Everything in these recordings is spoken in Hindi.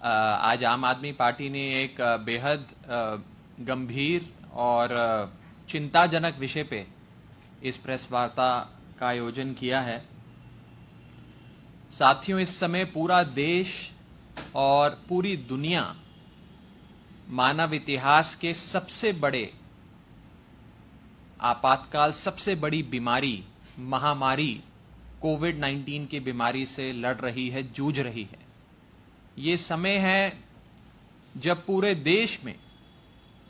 आज आम आदमी पार्टी ने एक बेहद गंभीर और चिंताजनक विषय पे इस प्रेस वार्ता का आयोजन किया है। साथियों, इस समय पूरा देश और पूरी दुनिया मानव इतिहास के सबसे बड़े आपातकाल, सबसे बड़ी बीमारी, महामारी कोविड-19 की बीमारी से लड़ रही है, जूझ रही है। ये समय है जब पूरे देश में,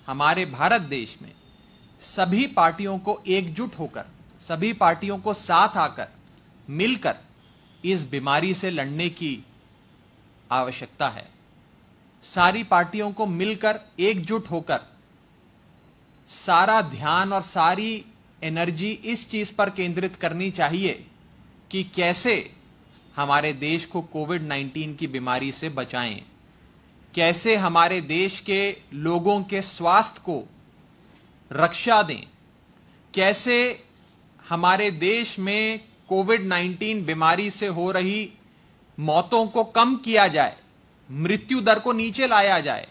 हमारे भारत देश में सभी पार्टियों को एकजुट होकर, सभी पार्टियों को साथ आकर, मिलकर इस बीमारी से लड़ने की आवश्यकता है। सारी पार्टियों को मिलकर, एकजुट होकर सारा ध्यान और सारी एनर्जी इस चीज पर केंद्रित करनी चाहिए कि कैसे हमारे देश को कोविड-19 की बीमारी से बचाएं, कैसे हमारे देश के लोगों के स्वास्थ्य को रक्षा दें, कैसे हमारे देश में कोविड-19 बीमारी से हो रही मौतों को कम किया जाए, मृत्यु दर को नीचे लाया जाए।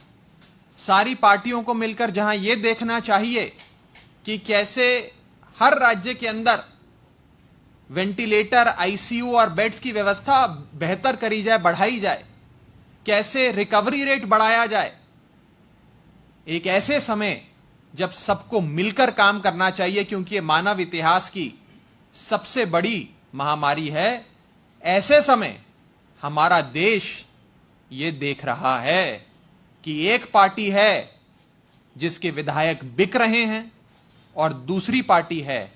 सारी पार्टियों को मिलकर जहां यह देखना चाहिए कि कैसे हर राज्य के अंदर वेंटिलेटर, आईसीयू और बेड्स की व्यवस्था बेहतर करी जाए, बढ़ाई जाए, कैसे रिकवरी रेट बढ़ाया जाए। एक ऐसे समय जब सबको मिलकर काम करना चाहिए, क्योंकि यह मानव इतिहास की सबसे बड़ी महामारी है। ऐसे समय हमारा देश यह देख रहा है कि एक पार्टी है जिसके विधायक बिक रहे हैं और दूसरी पार्टी है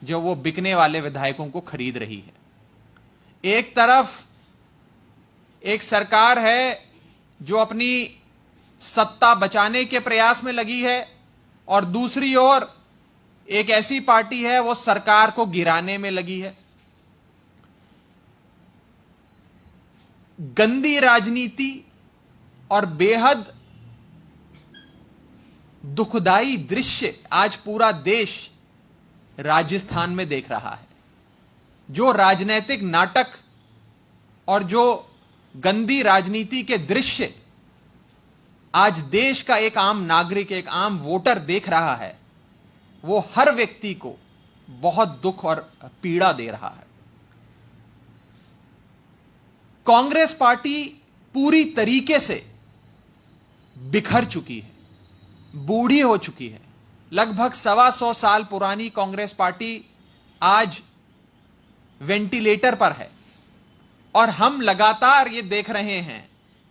जो वो बिकने वाले विधायकों को खरीद रही है। एक तरफ एक सरकार है जो अपनी सत्ता बचाने के प्रयास में लगी है और दूसरी ओर एक ऐसी पार्टी है वो सरकार को गिराने में लगी है। गंदी राजनीति और बेहद दुखदाई दृश्य आज पूरा देश राजस्थान में देख रहा है। जो राजनीतिक नाटक और जो गंदी राजनीति के दृश्य आज देश का एक आम नागरिक, एक आम वोटर देख रहा है, वो हर व्यक्ति को बहुत दुख और पीड़ा दे रहा है। कांग्रेस पार्टी पूरी तरीके से बिखर चुकी है, बूढ़ी हो चुकी है। लगभग 125 साल पुरानी कांग्रेस पार्टी आज वेंटिलेटर पर है और हम लगातार ये देख रहे हैं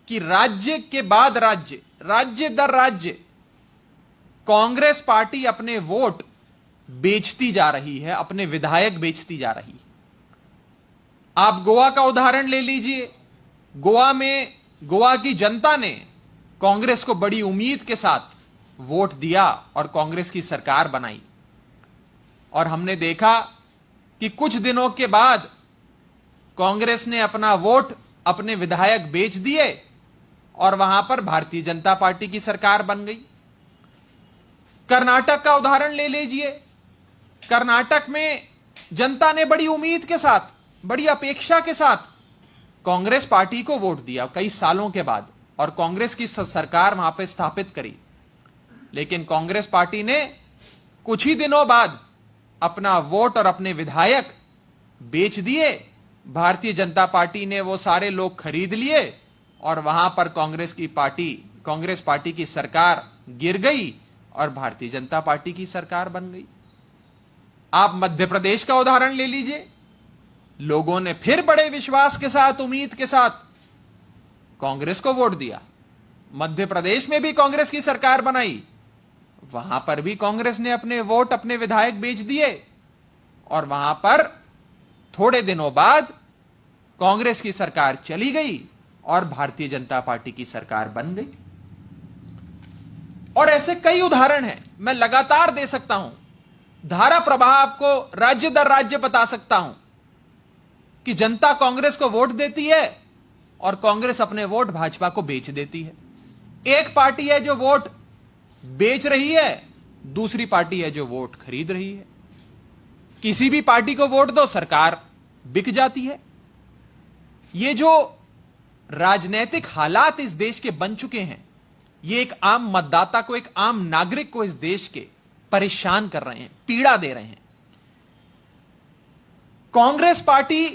कि राज्य के बाद राज्य, राज्य दर राज्य कांग्रेस पार्टी अपने वोट बेचती जा रही है, अपने विधायक बेचती जा रही है। आप गोवा का उदाहरण ले लीजिए। गोवा में गोवा की जनता ने कांग्रेस को बड़ी उम्मीद के साथ वोट दिया और कांग्रेस की सरकार बनाई, और हमने देखा कि कुछ दिनों के बाद कांग्रेस ने अपना वोट, अपने विधायक बेच दिए और वहां पर भारतीय जनता पार्टी की सरकार बन गई। कर्नाटक का उदाहरण ले लीजिए। कर्नाटक में जनता ने बड़ी उम्मीद के साथ, बड़ी अपेक्षा के साथ कांग्रेस पार्टी को वोट दिया कई सालों के बाद और कांग्रेस की सरकार वहां पर स्थापित करी। लेकिन कांग्रेस पार्टी ने कुछ ही दिनों बाद अपना वोट और अपने विधायक बेच दिए। भारतीय जनता पार्टी ने वो सारे लोग खरीद लिए और वहां पर कांग्रेस पार्टी की सरकार गिर गई और भारतीय जनता पार्टी की सरकार बन गई। आप मध्य प्रदेश का उदाहरण ले लीजिए। लोगों ने फिर बड़े विश्वास के साथ, उम्मीद के साथ कांग्रेस को वोट दिया। मध्य प्रदेश में भी कांग्रेस की सरकार बनाई, वहां पर भी कांग्रेस ने अपने वोट, अपने विधायक बेच दिए और वहां पर थोड़े दिनों बाद कांग्रेस की सरकार चली गई और भारतीय जनता पार्टी की सरकार बन गई। और ऐसे कई उदाहरण हैं, मैं लगातार दे सकता हूं। धारा प्रवाह आपको राज्य दर राज्य बता सकता हूं कि जनता कांग्रेस को वोट देती है और कांग्रेस अपने वोट भाजपा को बेच देती है। एक पार्टी है जो वोट बेच रही है, दूसरी पार्टी है जो वोट खरीद रही है। किसी भी पार्टी को वोट दो, सरकार बिक जाती है। ये जो राजनीतिक हालात इस देश के बन चुके हैं, ये एक आम मतदाता को, एक आम नागरिक को इस देश के परेशान कर रहे हैं, पीड़ा दे रहे हैं। कांग्रेस पार्टी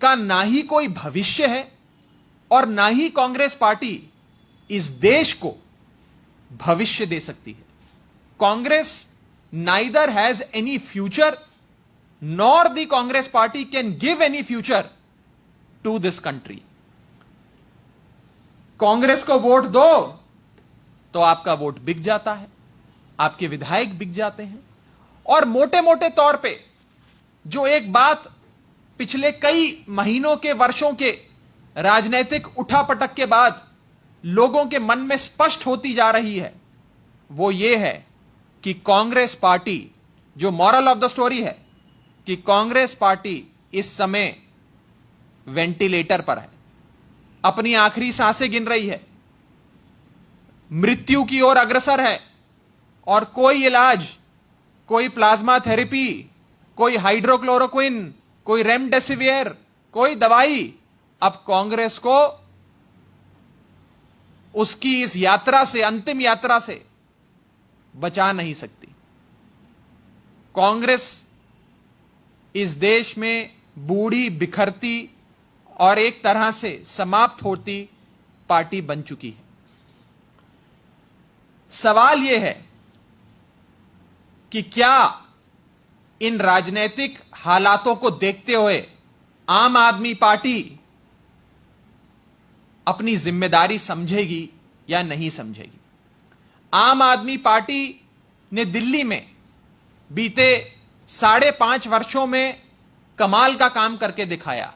का ना ही कोई भविष्य है और ना ही कांग्रेस पार्टी इस देश को भविष्य दे सकती है। Congress neither has any future nor the Congress party can give any future to this country. Congress को वोट दो तो आपका वोट बिक जाता है, आपके विधायक बिक जाते हैं, और मोटे मोटे तौर पे जो एक बात पिछले कई महीनों के, वर्षों के राजनीतिक उठापटक के बाद लोगों के मन में स्पष्ट होती जा रही है, वो ये है कि कांग्रेस पार्टी, जो मॉरल ऑफ द स्टोरी है कि कांग्रेस पार्टी इस समय वेंटिलेटर पर है, अपनी आखिरी सांसें गिन रही है, मृत्यु की ओर अग्रसर है, और कोई इलाज, कोई प्लाज्मा थेरेपी, कोई हाइड्रोक्लोरोक्विन, कोई रेमडेसिवियर, कोई दवाई अब कांग्रेस को उसकी इस यात्रा से, अंतिम यात्रा से बचा नहीं सकती। कांग्रेस इस देश में बूढ़ी, बिखरती और एक तरह से समाप्त होती पार्टी बन चुकी है। सवाल यह है कि क्या इन राजनीतिक हालातों को देखते हुए आम आदमी पार्टी अपनी जिम्मेदारी समझेगी या नहीं समझेगी? आम आदमी पार्टी ने दिल्ली में बीते 5.5 वर्षों में कमाल का काम करके दिखाया।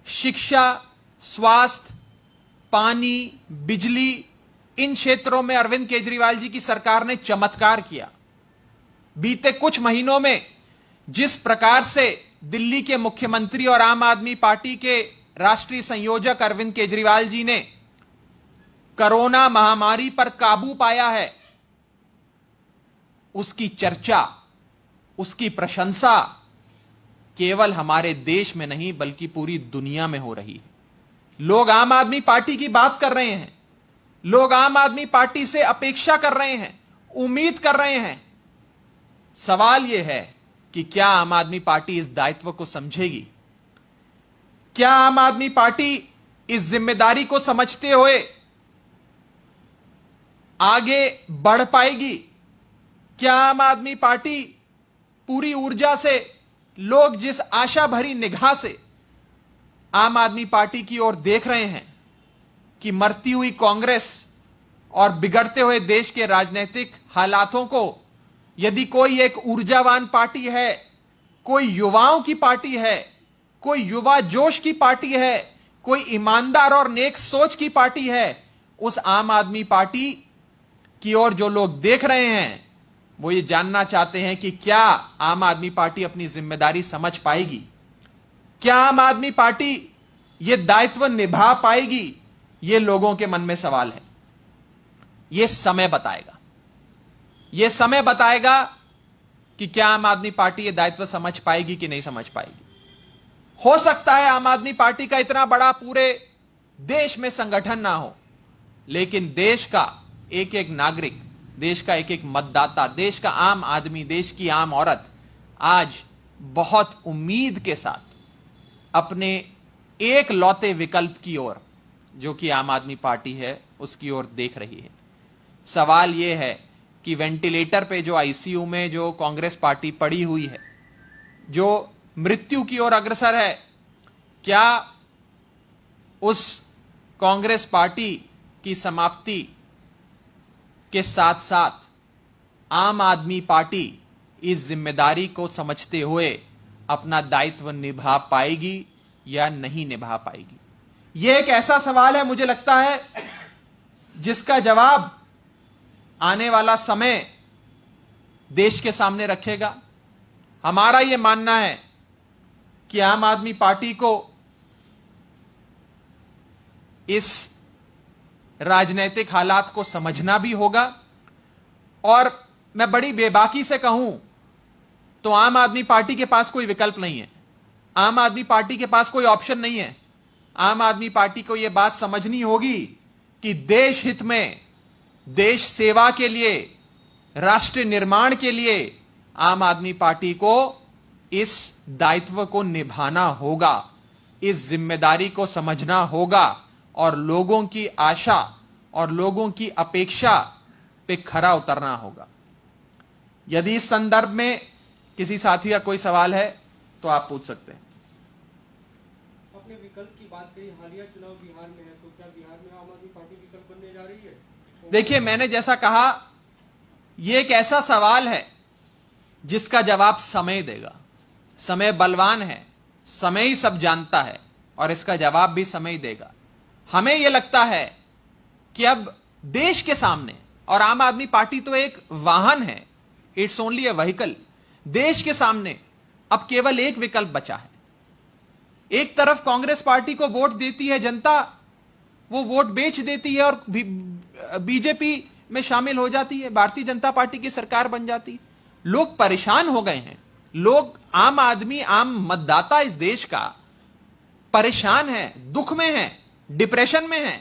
शिक्षा, स्वास्थ्य, पानी, बिजली, इन क्षेत्रों में अरविंद केजरीवाल जी की सरकार ने चमत्कार किया। बीते कुछ महीनों में जिस प्रकार से दिल्ली के मुख्यमंत्री और आम आदमी पार्टी के राष्ट्रीय संयोजक अरविंद केजरीवाल जी ने कोरोना महामारी पर काबू पाया है, उसकी चर्चा, उसकी प्रशंसा केवल हमारे देश में नहीं बल्कि पूरी दुनिया में हो रही है। लोग आम आदमी पार्टी की बात कर रहे हैं, लोग आम आदमी पार्टी से अपेक्षा कर रहे हैं, उम्मीद कर रहे हैं। सवाल यह है कि क्या आम आदमी पार्टी इस दायित्व को समझेगी? क्या आम आदमी पार्टी इस जिम्मेदारी को समझते हुए आगे बढ़ पाएगी? क्या आम आदमी पार्टी पूरी ऊर्जा से, लोग जिस आशा भरी निगाह से आम आदमी पार्टी की ओर देख रहे हैं कि मरती हुई कांग्रेस और बिगड़ते हुए देश के राजनीतिक हालातों को यदि कोई एक ऊर्जावान पार्टी है, कोई युवाओं की पार्टी है, कोई युवा जोश की पार्टी है, कोई ईमानदार और नेक सोच की पार्टी है, उस आम आदमी पार्टी की ओर जो लोग देख रहे हैं वो ये जानना चाहते हैं कि क्या आम आदमी पार्टी अपनी जिम्मेदारी समझ पाएगी? क्या आम आदमी पार्टी ये दायित्व निभा पाएगी? ये लोगों के मन में सवाल है। ये समय बताएगा, ये समय बताएगा कि क्या आम आदमी पार्टी ये दायित्व समझ पाएगी कि नहीं समझ पाएगी। हो सकता है आम आदमी पार्टी का इतना बड़ा पूरे देश में संगठन ना हो, लेकिन देश का एक एक नागरिक, देश का एक एक मतदाता, देश का आम आदमी, देश की आम औरत आज बहुत उम्मीद के साथ अपने एक लौते विकल्प की ओर, जो कि आम आदमी पार्टी है, उसकी ओर देख रही है। सवाल यह है कि वेंटिलेटर पे जो आईसीयू में जो कांग्रेस पार्टी पड़ी हुई है, जो मृत्यु की ओर अग्रसर है, क्या उस कांग्रेस पार्टी की समाप्ति के साथ साथ आम आदमी पार्टी इस जिम्मेदारी को समझते हुए अपना दायित्व निभा पाएगी या नहीं निभा पाएगी? यह एक ऐसा सवाल है, मुझे लगता है, जिसका जवाब आने वाला समय देश के सामने रखेगा। हमारा यह मानना है कि आम आदमी पार्टी को इस राजनीतिक हालात को समझना भी होगा, और मैं बड़ी बेबाकी से कहूं तो आम आदमी पार्टी के पास कोई विकल्प नहीं है, आम आदमी पार्टी के पास कोई ऑप्शन नहीं है। आम आदमी पार्टी को यह बात समझनी होगी कि देश हित में, देश सेवा के लिए, राष्ट्र निर्माण के लिए आम आदमी पार्टी को इस दायित्व को निभाना होगा, इस जिम्मेदारी को समझना होगा और लोगों की आशा और लोगों की अपेक्षा पे खरा उतरना होगा। यदि इस संदर्भ में किसी साथी का कोई सवाल है तो आप पूछ सकते हैं। अपने विकल्प की बात कही, हालिया चुनाव बिहार में है, तो क्या बिहार में आम आदमी पार्टी विकल्प बनने जा रही है? देखिए, मैंने जैसा कहा, यह एक ऐसा सवाल है जिसका जवाब समय देगा। समय बलवान है, समय ही सब जानता है और इसका जवाब भी समय देगा। हमें यह लगता है कि अब देश के सामने, और आम आदमी पार्टी तो एक वाहन है, इट्स ओनली ए व्हीकल, देश के सामने अब केवल एक विकल्प बचा है। एक तरफ कांग्रेस पार्टी को वोट देती है जनता, वो वोट बेच देती है और बीजेपी में शामिल हो जाती है, भारतीय जनता पार्टी की सरकार बन जाती है। लोग परेशान हो गए हैं, लोग, आम आदमी, आम मतदाता इस देश का परेशान है, दुख में है, डिप्रेशन में है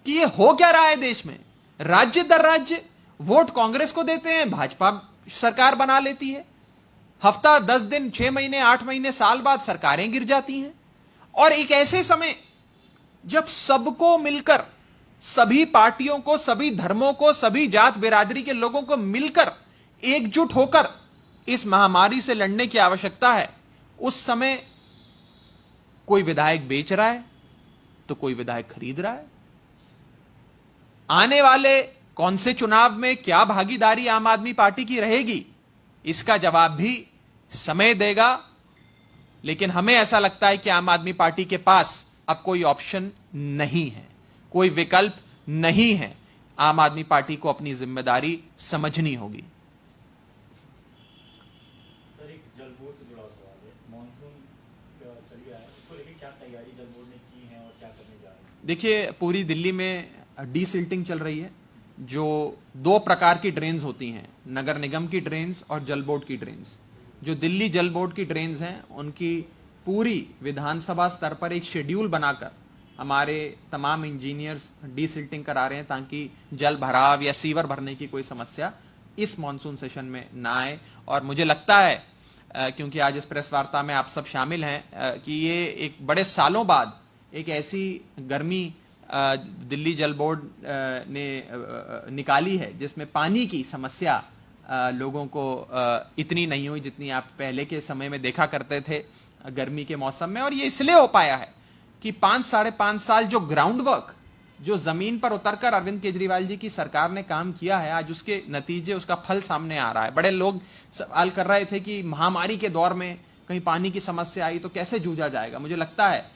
कि ये हो क्या रहा है देश में। राज्य दर राज्य वोट कांग्रेस को देते हैं, भाजपा सरकार बना लेती है, हफ्ता 10 दिन, 6 महीने, 8 महीने, साल बाद सरकारें गिर जाती हैं। और एक ऐसे समय जब सबको मिलकर, सभी पार्टियों को, सभी धर्मों को, सभी जात बिरादरी के लोगों को मिलकर एकजुट होकर इस महामारी से लड़ने की आवश्यकता है, उस समय कोई विधायक बेच रहा है तो कोई विधायक खरीद रहा है। आने वाले कौन से चुनाव में क्या भागीदारी आम आदमी पार्टी की रहेगी, इसका जवाब भी समय देगा। लेकिन हमें ऐसा लगता है कि आम आदमी पार्टी के पास अब कोई ऑप्शन नहीं है, कोई विकल्प नहीं है। आम आदमी पार्टी को अपनी जिम्मेदारी समझनी होगी। सर, एक जल बोर्ड से जुड़ा सवाल है। मॉनसून चल गया है, उसको लेकर क्या तैयारी जल बोर्ड ने की है और क्या करने जा रहे हैं? देखिए, पूरी दिल्ली में डीसिल्टिंग चल रही है। जो 2 प्रकार की ड्रेन्स होती हैं, नगर निगम की ड्रेन्स और जल बोर्ड की ड्रेन्स। जो दिल्ली जल बोर्ड की ड्रेन्स हैं, उनकी पूरी विधानसभा स्तर पर एक शेड्यूल बनाकर हमारे तमाम इंजीनियर्स डीसिल्टिंग करा रहे हैं ताकि जल भराव या सीवर भरने की कोई समस्या इस मॉनसून सेशन में ना आए। और मुझे लगता है, क्योंकि आज इस प्रेस वार्ता में आप सब शामिल हैं, कि ये एक बड़े सालों बाद एक ऐसी गर्मी दिल्ली जल बोर्ड ने निकाली है जिसमें पानी की समस्या लोगों को इतनी नहीं हुई जितनी आप पहले के समय में देखा करते थे गर्मी के मौसम में। और ये इसलिए हो पाया है कि 5-5.5 साल जो ग्राउंड वर्क, जो जमीन पर उतरकर अरविंद केजरीवाल जी की सरकार ने काम किया है, आज उसके नतीजे, उसका फल सामने आ रहा है। बड़े लोग सवाल कर रहे थे कि महामारी के दौर में कहीं पानी की समस्या आई तो कैसे जूझा जाएगा। मुझे लगता है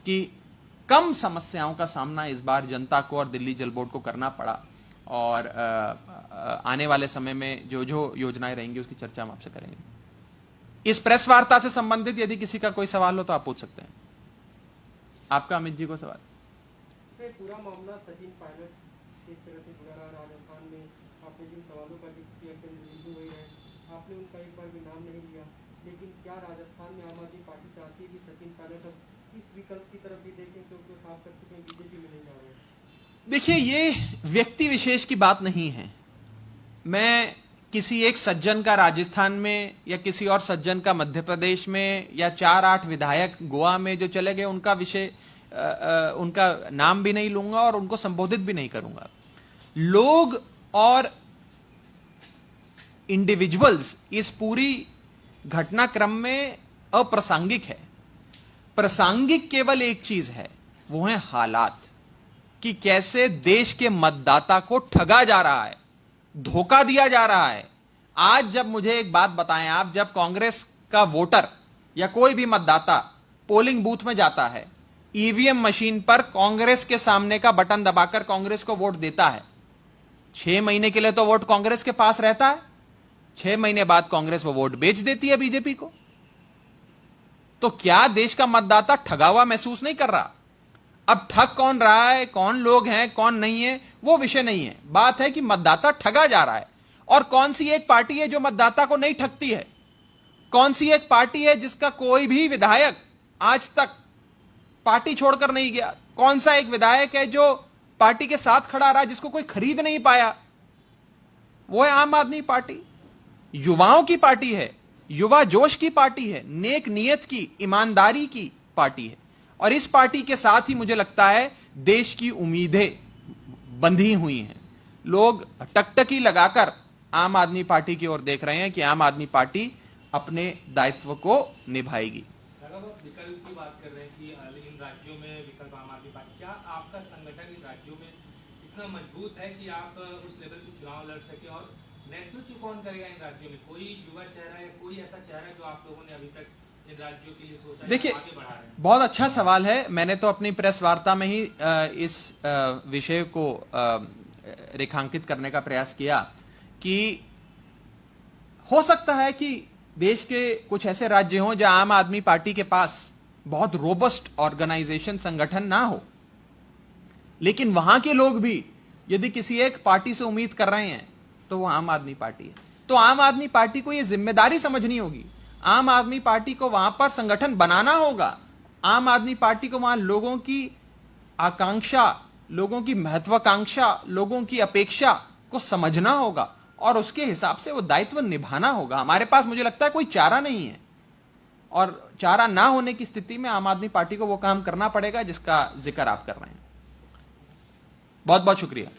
कि कम समस्याओं का सामना इस बार जनता को और दिल्ली जल बोर्ड को करना पड़ा। और आने वाले समय में जो जो योजनाएं रहेंगी उसकी चर्चा हम आपसे करेंगे। इस प्रेस वार्ता से संबंधित यदि किसी का कोई सवाल हो तो आप पूछ सकते हैं। आपका अमित जी को सवाल। पूरा मामला सचिन पायलट से एक तरह से जुड़ा रहा। राजस्थान में आपने जिन सवालों का जिक्र किया, बिंदु हुए हैं, आपने उनका एक बार भी नाम नहीं लिया। लेकिन क्या राजस्थान में आम आदमी पार्टी चाहती है कि सचिन पायलट अब इस विकल्प की तरफ भी देखें, क्योंकि वो साफ कर चुके हैं बीजेपी में नहीं जा रहे हैं? देखिए, ये व्यक्ति विशेष की बात नहीं है। मैं किसी एक सज्जन का राजस्थान में या किसी और सज्जन का मध्य प्रदेश में या 4-8 विधायक गोवा में जो चले गए उनका विषय, उनका नाम भी नहीं लूंगा और उनको संबोधित भी नहीं करूंगा। लोग और इंडिविजुअल्स इस पूरी घटनाक्रम में अप्रासंगिक है। प्रासंगिक केवल एक चीज है, वो है हालात, कि कैसे देश के मतदाता को ठगा जा रहा है, धोखा दिया जा रहा है। आज जब मुझे एक बात बताएं आप, जब कांग्रेस का वोटर या कोई भी मतदाता पोलिंग बूथ में जाता है, ईवीएम मशीन पर कांग्रेस के सामने का बटन दबाकर कांग्रेस को वोट देता है, 6 महीने के लिए तो वोट कांग्रेस के पास रहता है, 6 महीने बाद कांग्रेस वो वोट बेच देती है बीजेपी को। तो क्या देश का मतदाता ठगा हुआ महसूस नहीं कर रहा? अब ठग कौन रहा है, कौन लोग हैं, कौन नहीं है, वो विषय नहीं है। बात है कि मतदाता ठगा जा रहा है। और कौन सी एक पार्टी है जो मतदाता को नहीं ठगती है? कौन सी एक पार्टी है जिसका कोई भी विधायक आज तक पार्टी छोड़कर नहीं गया? कौन सा एक विधायक है जो पार्टी के साथ खड़ा रहा, जिसको कोई खरीद नहीं पाया? वो है आम आदमी पार्टी। युवाओं की पार्टी है, युवा जोश की पार्टी है, नेक नियत की, ईमानदारी की पार्टी है। और इस पार्टी के साथ ही मुझे लगता है देश की उम्मीदें बंधी हुई हैं। लोग टकटकी लगाकर आम आदमी पार्टी की ओर देख रहे हैं कि आम आदमी पार्टी अपने दायित्व को निभाएगी। विकल्प की बात कर रहे हैं कि इन राज्यों में विकल्प आम आदमी पार्टी, क्या आपका संगठन इन राज्यों में इतना मजबूत है कि आप उस लेवल पे चुनाव लड़ सके? और नेतृत्व कौन करेगा इन राज्यों में? कोई युवा चेहरा है, कोई ऐसा चेहरा जो आप लोगों ने अभी तक इन राज्यों के लिए सोचा? देखिए, आगे बढ़ा रहे हैं? बहुत अच्छा सवाल है। मैंने तो अपनी प्रेस वार्ता में ही इस विषय को रेखांकित करने का प्रयास किया कि हो सकता है कि देश के कुछ ऐसे राज्य हों जहां आम आदमी पार्टी के पास बहुत रोबस्ट ऑर्गेनाइजेशन, संगठन ना हो, लेकिन वहां के लोग भी यदि किसी एक पार्टी से उम्मीद कर रहे हैं तो वो आम आदमी पार्टी है। तो आम आदमी पार्टी को यह जिम्मेदारी समझनी होगी। आम आदमी पार्टी को वहां पर संगठन बनाना होगा। आम आदमी पार्टी को वहां लोगों की आकांक्षा, लोगों की महत्वाकांक्षा, लोगों की अपेक्षा को समझना होगा और उसके हिसाब से वो दायित्व निभाना होगा। हमारे पास मुझे लगता है कोई चारा नहीं है, और चारा ना होने की स्थिति में आम आदमी पार्टी को वो काम करना पड़ेगा जिसका जिक्र आप कर रहे हैं। बहुत बहुत शुक्रिया।